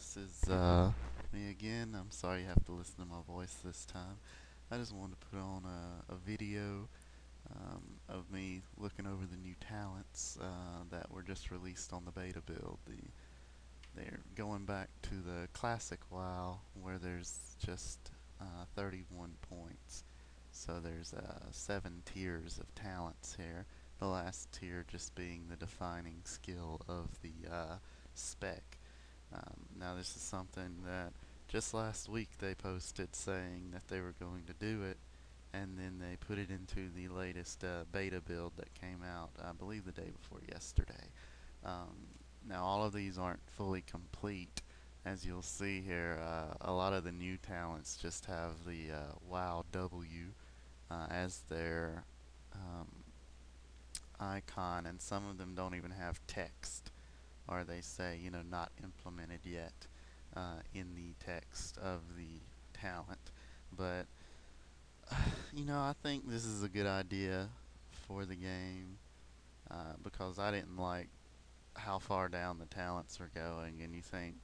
this is me again. I'm sorry you have to listen to my voice this time. I just wanted to put on a video of me looking over the new talents that were just released on the beta build. They're going back to the classic WoW where there's just 31 points. So there's 7 tiers of talents here. The last tier just being the defining skill of the spec. Now this is something that just last week they posted saying that they were going to do it, and then they put it into the latest beta build that came out, I believe the day before yesterday. Now all of these aren't fully complete. As you'll see here, a lot of the new talents just have the WoW W as their um, icon, and some of them don't even have text, or they say, not implemented yet in the text of the talent. But, I think this is a good idea for the game because I didn't like how far down the talents are going, and you think,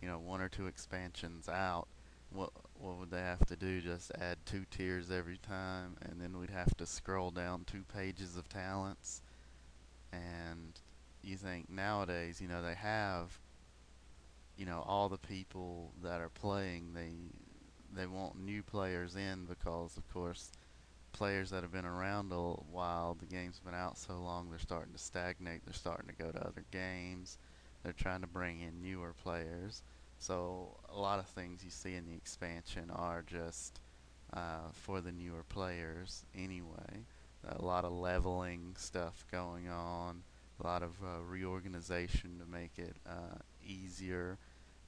one or two expansions out, what would they have to do? Just add 2 tiers every time, and then we'd have to scroll down 2 pages of talents. And you think nowadays, they have, all the people that are playing, they want new players in because, of course, players that have been around a while, the game's been out so long, they're starting to stagnate. They're starting to go to other games. They're trying to bring in newer players. So a lot of things you see in the expansion are just for the newer players anyway. A lot of leveling stuff going on, a lot of reorganization to make it easier.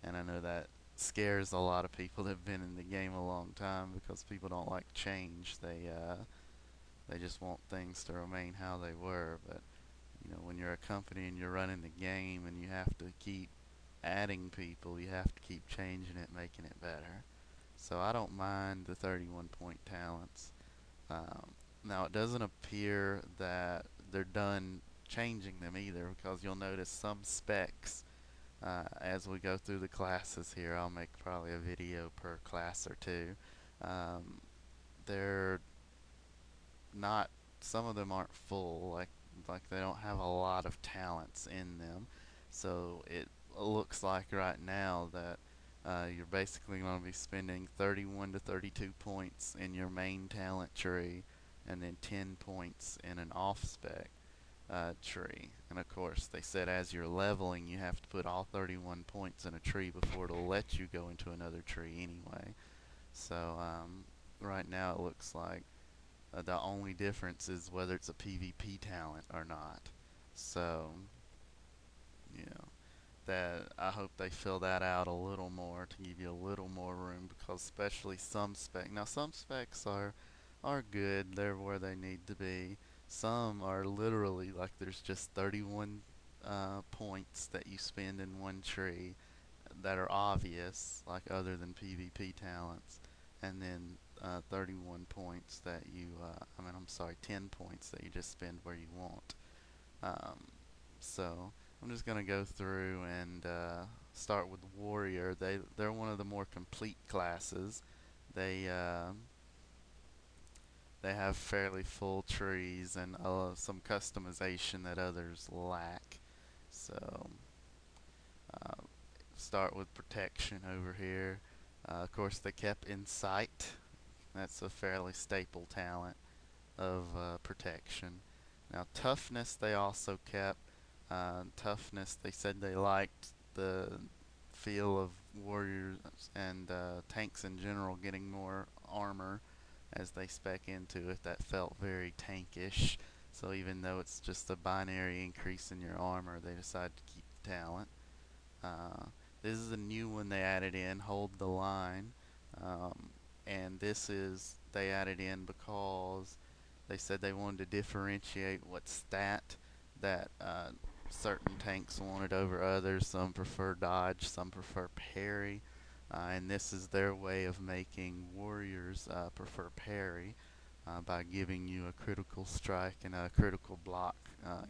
And I know that scares a lot of people that have been in the game a long time because people don't like change. They just want things to remain how they were. But when you're a company and you're running the game and you have to keep adding people, you have to keep changing it, making it better. So I don't mind the 31 point talents. Now it doesn't appear that they're done changing them either, because you'll notice some specs as we go through the classes here. I'll make probably a video per class or two. Um, they're not, some of them aren't full, like they don't have a lot of talents in them. So it looks like right now that you're basically going to be spending 31 to 32 points in your main talent tree, and then 10 points in an off spec tree. And of course, they said as you're leveling, you have to put all 31 points in a tree before it'll let you go into another tree anyway. So right now it looks like the only difference is whether it's a PvP talent or not. So, you know, that I hope they fill that out a little more to give you a little more room, because especially some spec. Now some specs are good. They're where they need to be. Some are literally like there's just 31 points that you spend in one tree that are obvious, like other than PvP talents, and then 31 points that I'm sorry, 10 points that you just spend where you want. Um, so I'm just gonna go through and start with Warrior. They're one of the more complete classes. They uh, they have fairly full trees and some customization that others lack. So uh, start with protection over here. Of course, they kept Insight. That's a fairly staple talent of protection. Now, toughness they also kept. Toughness, they said they liked the feel of warriors and tanks in general getting more armor as they spec into it. That felt very tankish. So even though it's just a binary increase in your armor, they decided to keep the talent. This is a new one they added in, Hold the Line. Um, and this is, they added in because they said they wanted to differentiate what stat that certain tanks wanted over others. Some prefer dodge, some prefer parry. And this is their way of making warriors prefer parry by giving you a critical strike and a critical block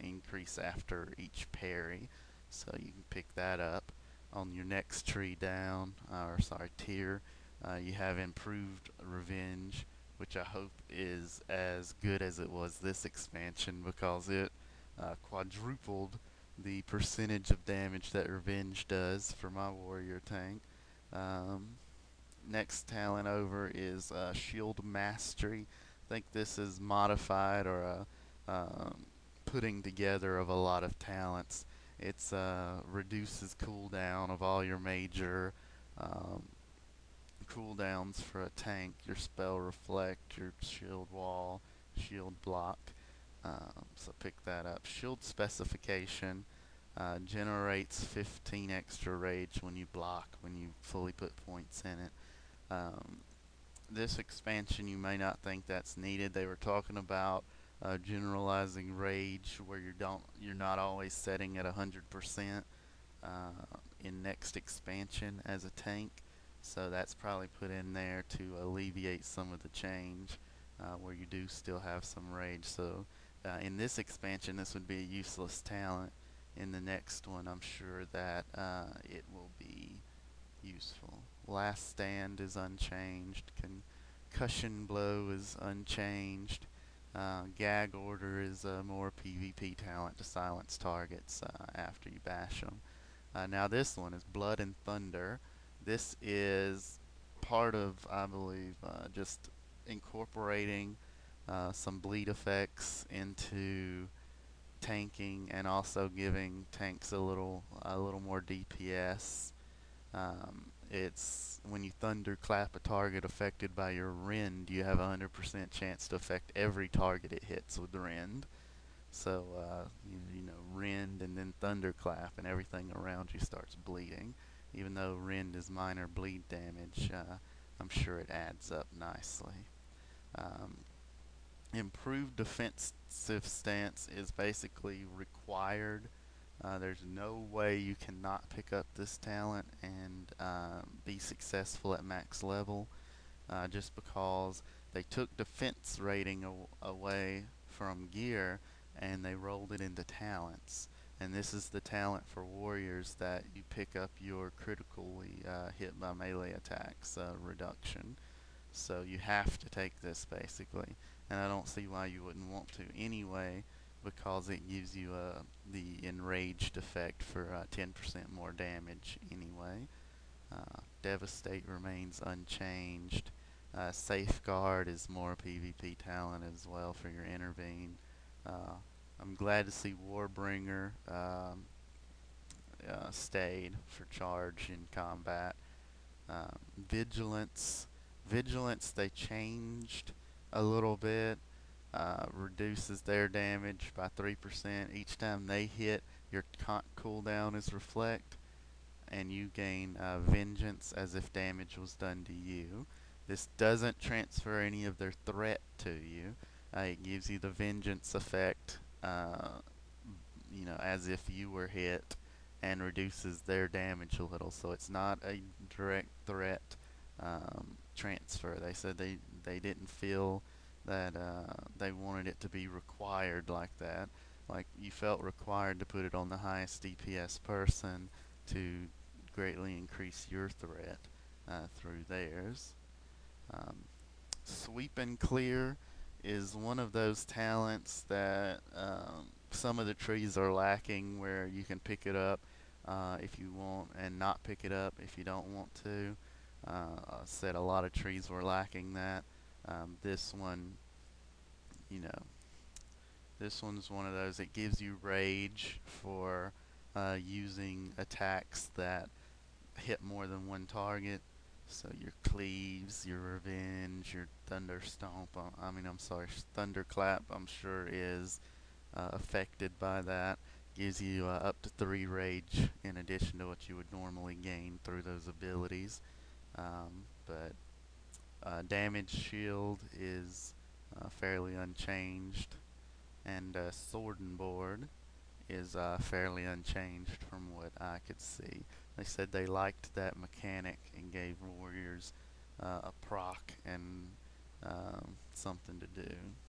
increase after each parry. So you can pick that up on your next tree down, or sorry, tier, you have improved revenge, which I hope is as good as it was this expansion because it quadrupled the percentage of damage that revenge does for my warrior tank. Um, Next talent over is Shield Mastery. I think this is modified or a putting together of a lot of talents. It's reduces cooldown of all your major um, cooldowns for a tank, your spell reflect, your shield wall, shield block. So pick that up. Shield specification generates 15 extra rage when you block, when you fully put points in it. Um, this expansion, you may not think that's needed. They were talking about generalizing rage, where you're not always setting at 100% in next expansion as a tank. So that's probably put in there to alleviate some of the change, where you do still have some rage. So in this expansion, this would be a useless talent. In the next one, I'm sure that it will be useful. Last Stand is unchanged. Concussion Blow is unchanged. Gag Order is a more PvP talent to silence targets after you bash them. Now this one is Blood and Thunder. This is part of, I believe, just incorporating some bleed effects into tanking and also giving tanks a little more DPS. It's when you thunderclap a target affected by your rend, you have a 100% chance to affect every target it hits with the rend. So rend and then thunderclap, and everything around you starts bleeding. Even though rend is minor bleed damage, I'm sure it adds up nicely. Um, Improved defensive stance is basically required. There's no way you cannot pick up this talent and be successful at max level, just because they took defense rating away from gear and they rolled it into talents. And this is the talent for warriors that you pick up your critically hit by melee attacks reduction. So you have to take this basically, and I don't see why you wouldn't want to anyway, because it gives you the enraged effect for 10% more damage anyway. Devastate remains unchanged. Safeguard is more PvP talent as well for your intervene. I'm glad to see Warbringer stayed for charge in combat. Vigilance. Vigilance they changed a little bit. Reduces their damage by 3% each time they hit. Your cooldown is reflect, and you gain vengeance as if damage was done to you. This doesn't transfer any of their threat to you. It gives you the vengeance effect, as if you were hit, and reduces their damage a little. So it's not a direct threat transfer. They said they didn't feel that they wanted it to be required like that. Like you felt required to put it on the highest DPS person to greatly increase your threat through theirs. Um, Sweep and Clear is one of those talents that some of the trees are lacking, where you can pick it up if you want and not pick it up if you don't want to. I said a lot of trees were lacking that. This one, you know, this one's one of those. It gives you rage for using attacks that hit more than one target. So your cleaves, your revenge, your thunder stomp. I'm sorry, thunderclap. I'm sure is affected by that. Gives you up to 3 rage in addition to what you would normally gain through those abilities. But damage shield is fairly unchanged, and sword and board is fairly unchanged from what I could see. They said they liked that mechanic and gave warriors a proc and something to do.